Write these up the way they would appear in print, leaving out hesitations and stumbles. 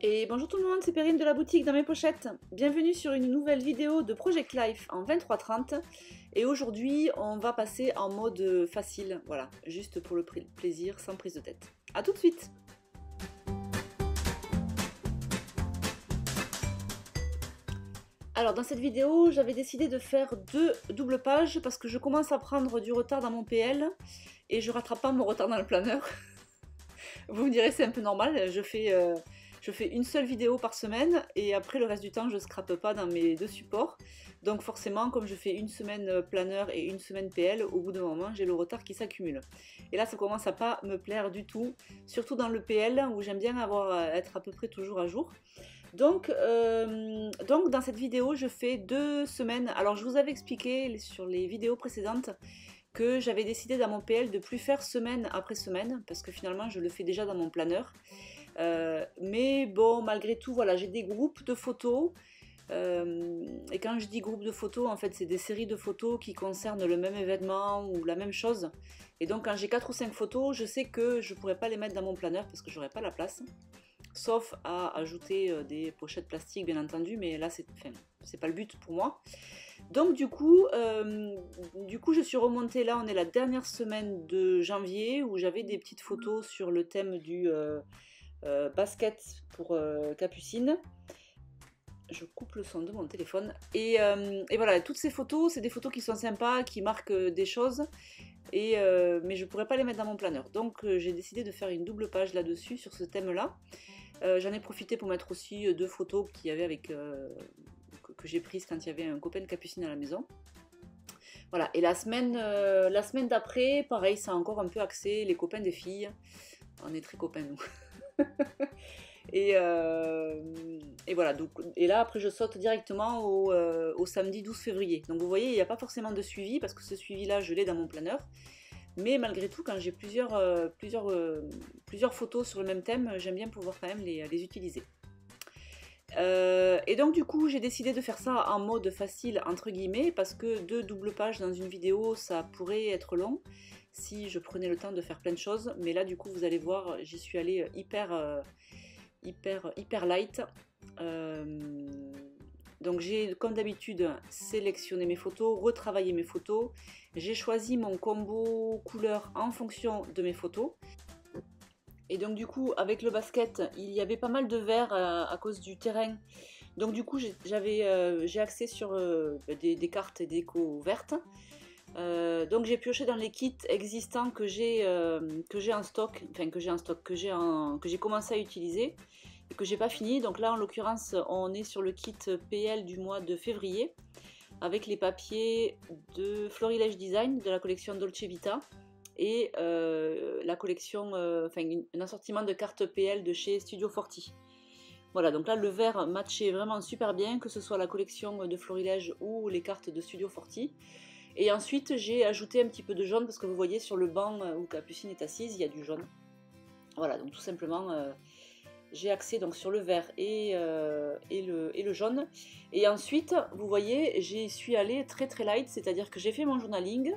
Et bonjour tout le monde, c'est Perrine de la boutique dans mes pochettes. Bienvenue sur une nouvelle vidéo de Project Life en 23:30. Et aujourd'hui, on va passer en mode facile, voilà, juste pour le plaisir, sans prise de tête. A tout de suite. Alors dans cette vidéo, j'avais décidé de faire deux doubles pages parce que je commence à prendre du retard dans mon PL et je rattrape pas mon retard dans le planeur. Vous me direz c'est un peu normal, je fais une seule vidéo par semaine et après le reste du temps je scrape pas dans mes deux supports. Donc forcément comme je fais une semaine planeur et une semaine PL, au bout d'un moment j'ai le retard qui s'accumule. Et là ça commence à pas me plaire du tout, surtout dans le PL où j'aime bien être à peu près toujours à jour. Donc dans cette vidéo je fais 2 semaines. Alors je vous avais expliqué sur les vidéos précédentes que j'avais décidé dans mon PL de plus faire semaine après semaine parce que finalement je le fais déjà dans mon planeur. Mais bon, malgré tout, voilà, j'ai des groupes de photos. Et quand je dis groupe de photos, en fait, c'est des séries de photos qui concernent le même événement ou la même chose. Et donc, quand j'ai 4 ou 5 photos, je sais que je ne pourrais pas les mettre dans mon planeur parce que j'aurais pas la place. Sauf à ajouter des pochettes plastiques, bien entendu, mais là, c'est pas le but pour moi. Donc, du coup, je suis remontée. Là, on est la dernière semaine de janvier où j'avais des petites photos sur le thème du basket pour Capucine. Je coupe le son de mon téléphone. Et voilà, toutes ces photos, c'est des photos qui sont sympas, qui marquent des choses. Mais je ne pourrais pas les mettre dans mon planeur. Donc j'ai décidé de faire une double page là-dessus, sur ce thème-là. J'en ai profité pour mettre aussi 2 photos qu'il y avait que j'ai prises quand il y avait un copain de Capucine à la maison. Voilà, et la semaine d'après, pareil, c'est encore un peu axé, les copains des filles. On est très copains, nous. Et voilà, donc, et là après je saute directement au samedi 12 février. Donc vous voyez, il n'y a pas forcément de suivi parce que ce suivi-là, je l'ai dans mon planeur. Mais malgré tout, quand j'ai plusieurs photos sur le même thème, j'aime bien pouvoir quand même les utiliser. Et donc du coup, j'ai décidé de faire ça en mode facile, entre guillemets, parce que 2 doubles pages dans une vidéo, ça pourrait être long si je prenais le temps de faire plein de choses. Mais là, du coup, vous allez voir, j'y suis allée hyper light. Donc j'ai, comme d'habitude, sélectionné mes photos, retravaillé mes photos. J'ai choisi mon combo couleur en fonction de mes photos. Et donc du coup, avec le basket, il y avait pas mal de vert à cause du terrain. Donc du coup, j'ai axé sur des cartes et des décos vertes. Donc j'ai pioché dans les kits existants que j'ai en stock, enfin que j'ai commencé à utiliser et que j'ai pas fini. Donc là en l'occurrence on est sur le kit PL du mois de février avec les papiers de Florilège Design de la collection Dolce Vita et la collection, un assortiment de cartes PL de chez Studio Forti. Voilà, donc là le vert matchait vraiment super bien, que ce soit la collection de Florilège ou les cartes de Studio Forti. Et ensuite, j'ai ajouté un petit peu de jaune parce que vous voyez sur le banc où Capucine est assise, il y a du jaune. Voilà, donc tout simplement, j'ai axé donc sur le vert et le jaune. Et ensuite, vous voyez, j'y suis allée très très light, c'est-à-dire que j'ai fait mon journaling.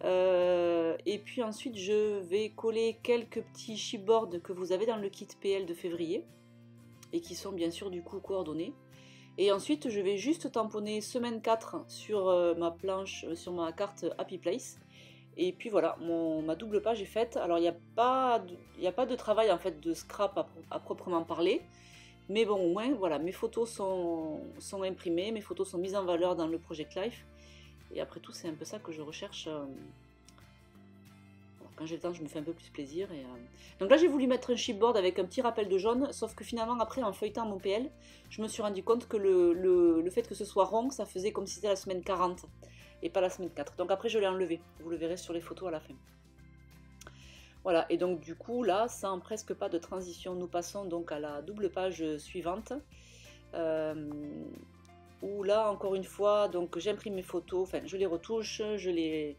Et puis ensuite, je vais coller quelques petits chipboards que vous avez dans le kit PL de février et qui sont bien sûr du coup coordonnés. Et ensuite, je vais juste tamponner semaine 4 sur ma planche, sur ma carte Happy Place. Et puis voilà, ma double page est faite. Alors, il n'y a pas de travail en fait de scrap à proprement parler. Mais bon, au moins, voilà, mes photos sont imprimées, mes photos sont mises en valeur dans le Project Life. Et après tout, c'est un peu ça que je recherche. Quand j'ai le temps, je me fais un peu plus plaisir. Donc là, j'ai voulu mettre un chipboard avec un petit rappel de jaune, sauf que finalement, après, en feuilletant mon PL, je me suis rendu compte que le fait que ce soit rond, ça faisait comme si c'était la semaine 40 et pas la semaine 4. Donc après, je l'ai enlevé. Vous le verrez sur les photos à la fin. Voilà, et donc du coup, là, sans presque pas de transition, nous passons donc à la double page suivante. Où là, encore une fois, donc j'imprime mes photos, enfin, je les retouche, je les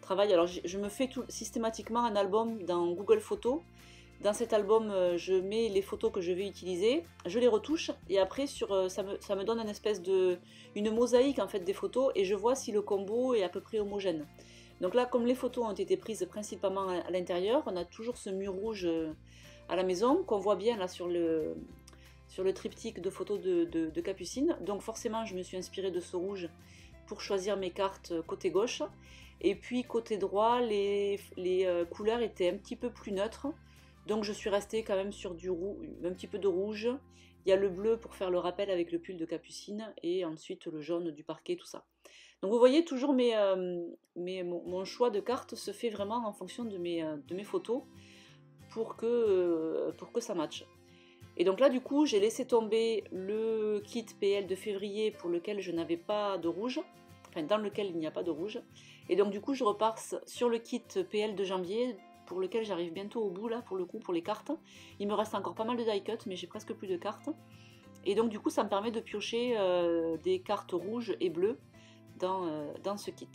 travaille. Alors je me fais systématiquement un album dans Google Photos. Dans cet album, je mets les photos que je vais utiliser, je les retouche et après ça me donne une mosaïque en fait des photos et je vois si le combo est à peu près homogène. Donc là, comme les photos ont été prises principalement à l'intérieur, on a toujours ce mur rouge à la maison qu'on voit bien là sur sur le triptyque de photos de Capucine. Donc forcément, je me suis inspirée de ce rouge pour choisir mes cartes côté gauche. Et puis côté droit, les couleurs étaient un petit peu plus neutres. Donc je suis restée quand même sur du rouge, un petit peu de rouge. Il y a le bleu pour faire le rappel avec le pull de Capucine. Et ensuite le jaune du parquet, tout ça. Donc vous voyez, toujours mon choix de cartes se fait vraiment en fonction de mes photos pour que ça matche. Et donc là, du coup, j'ai laissé tomber le kit PL de février pour lequel je n'avais pas de rouge, enfin dans lequel il n'y a pas de rouge. Et donc du coup, je repars sur le kit PL de janvier pour lequel j'arrive bientôt au bout là, pour le coup, pour les cartes. Il me reste encore pas mal de die cut, mais j'ai presque plus de cartes. Et donc du coup, ça me permet de piocher des cartes rouges et bleues dans ce kit.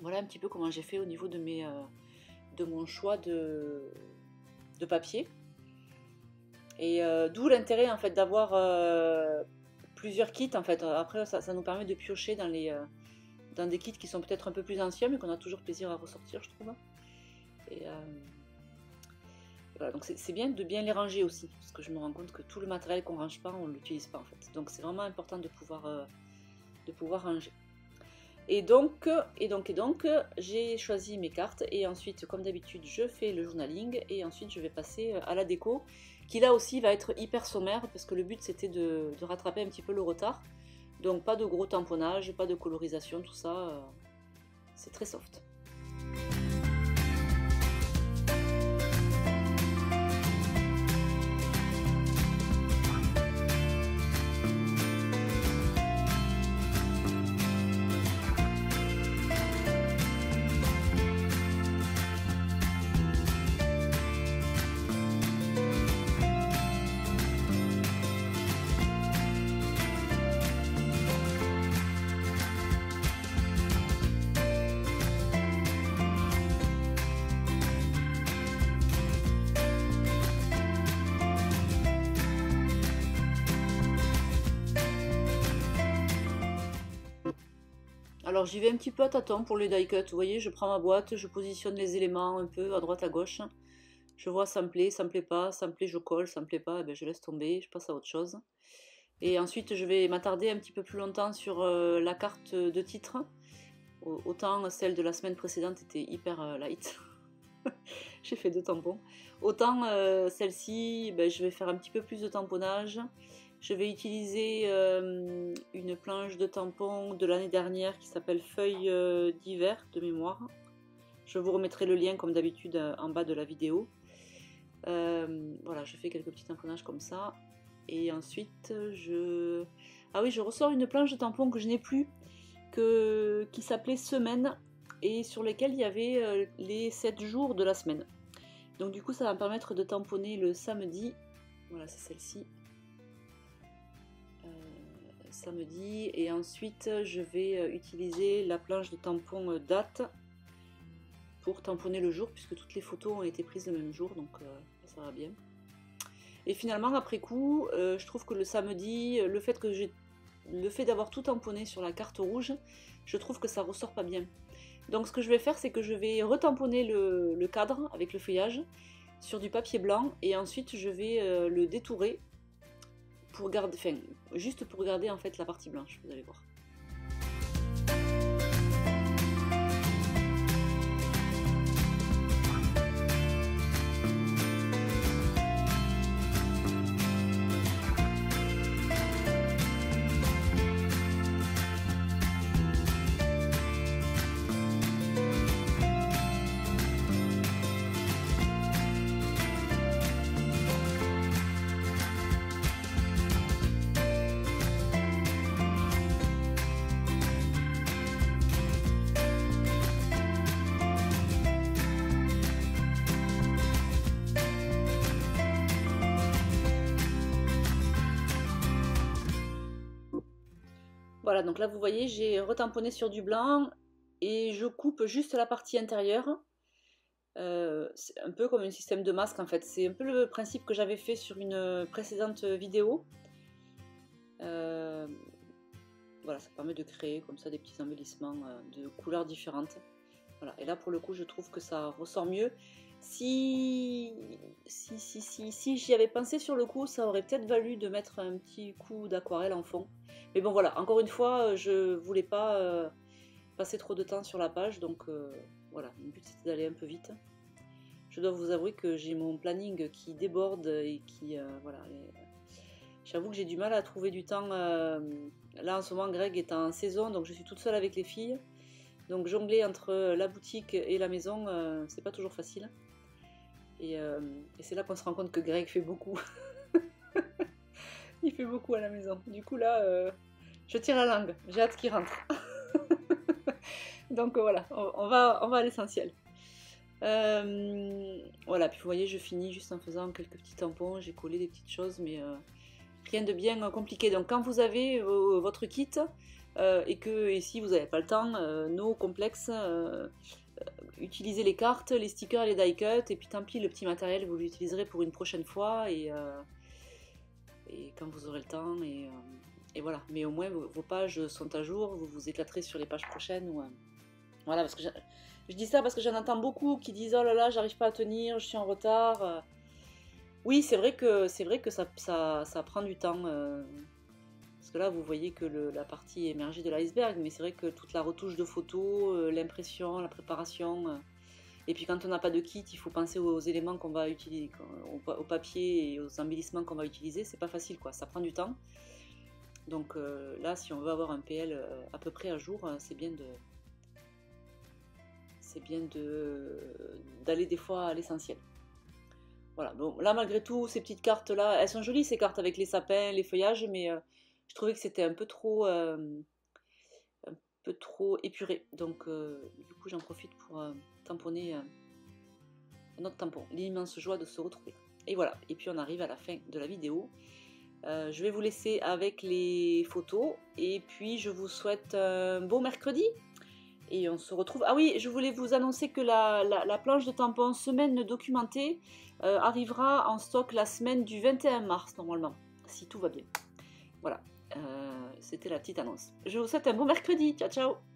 Voilà un petit peu comment j'ai fait au niveau de mon choix de papier. Et d'où l'intérêt en fait d'avoir plusieurs kits en fait. Après ça nous permet de piocher dans des kits qui sont peut-être un peu plus anciens mais qu'on a toujours plaisir à ressortir, je trouve. Et voilà, donc c'est bien de bien les ranger aussi, parce que je me rends compte que tout le matériel qu'on range pas, on l'utilise pas en fait. Donc c'est vraiment important de pouvoir ranger. Et donc j'ai choisi mes cartes et ensuite, comme d'habitude, je fais le journaling et ensuite je vais passer à la déco, qui là aussi va être hyper sommaire parce que le but c'était de rattraper un petit peu le retard. Donc pas de gros tamponnage, pas de colorisation, tout ça, c'est très soft. Alors j'y vais un petit peu à tâtons pour les die cut, vous voyez, je prends ma boîte, je positionne les éléments un peu à droite à gauche, je vois ça me plaît pas, ça me plaît je colle, ça me plaît pas, ben je laisse tomber, je passe à autre chose. Et ensuite je vais m'attarder un petit peu plus longtemps sur la carte de titre, autant celle de la semaine précédente était hyper light, j'ai fait 2 tampons, autant celle-ci, ben, je vais faire un petit peu plus de tamponnage. Je vais utiliser une planche de tampons de l'année dernière qui s'appelle Feuilles d'hiver de mémoire. Je vous remettrai le lien comme d'habitude en bas de la vidéo. Voilà, je fais quelques petits tamponnages comme ça. Et ensuite, je ressors une planche de tampons que je n'ai plus, qui s'appelait Semaine et sur lesquels il y avait les 7 jours de la semaine. Donc du coup, ça va me permettre de tamponner le samedi. Voilà, c'est celle-ci. Samedi, et ensuite je vais utiliser la planche de tampon date pour tamponner le jour puisque toutes les photos ont été prises le même jour, donc ça va bien. Et finalement après coup je trouve que le samedi, le fait d'avoir tout tamponné sur la carte rouge, je trouve que ça ressort pas bien. Donc ce que je vais faire, c'est que je vais retamponner le cadre avec le feuillage sur du papier blanc et ensuite je vais le détourer pour garder, enfin, juste pour garder en fait la partie blanche, vous allez voir. Voilà, donc là vous voyez, j'ai retamponné sur du blanc et je coupe juste la partie intérieure. C'est un peu comme un système de masque en fait. C'est un peu le principe que j'avais fait sur une précédente vidéo. Voilà, ça permet de créer comme ça des petits embellissements de couleurs différentes. Voilà, et là pour le coup je trouve que ça ressort mieux. Si Si j'y avais pensé sur le coup, ça aurait peut-être valu de mettre un petit coup d'aquarelle en fond. Mais bon voilà, encore une fois, je voulais pas passer trop de temps sur la page, donc voilà, mon but c'était d'aller un peu vite. Je dois vous avouer que j'ai mon planning qui déborde et qui, voilà, j'avoue que j'ai du mal à trouver du temps. Là en ce moment, Greg est en saison, donc je suis toute seule avec les filles. Donc jongler entre la boutique et la maison, c'est pas toujours facile. Et c'est là qu'on se rend compte que Greg fait beaucoup. Il fait beaucoup à la maison. Du coup là, je tire la langue. J'ai hâte qu'il rentre. Donc voilà, on va à l'essentiel. Voilà, puis vous voyez, je finis juste en faisant quelques petits tampons. J'ai collé des petites choses, mais rien de bien compliqué. Donc quand vous avez votre kit et si vous n'avez pas le temps, no complexe, utilisez les cartes, les stickers, les die cuts, et puis tant pis, le petit matériel vous l'utiliserez pour une prochaine fois et quand vous aurez le temps et voilà. Mais au moins vos pages sont à jour, vous vous éclaterez sur les pages prochaines ou voilà, parce que je dis ça parce que j'en entends beaucoup qui disent oh là là, j'arrive pas à tenir, je suis en retard. Oui, c'est vrai que ça prend du temps. Parce que là, vous voyez que la partie émergée de l'iceberg, mais c'est vrai que toute la retouche de photos, l'impression, la préparation. Et puis quand on n'a pas de kit, il faut penser aux éléments qu'on va utiliser, au papier et aux embellissements qu'on va utiliser. C'est pas facile, quoi. Ça prend du temps. Donc là, si on veut avoir un PL à peu près à jour, c'est bien d'aller des fois à l'essentiel. Voilà, bon, là malgré tout, ces petites cartes là, elles sont jolies ces cartes avec les sapins, les feuillages, mais je trouvais que c'était un peu trop épuré. Donc du coup j'en profite pour tamponner un autre tampon. L'immense joie de se retrouver. Et voilà, et puis on arrive à la fin de la vidéo. Je vais vous laisser avec les photos et puis je vous souhaite un beau mercredi. Et on se retrouve... Ah oui, je voulais vous annoncer que la planche de tampons semaine documentée arrivera en stock la semaine du 21 mars normalement, si tout va bien. Voilà, c'était la petite annonce. Je vous souhaite un bon mercredi. Ciao, ciao!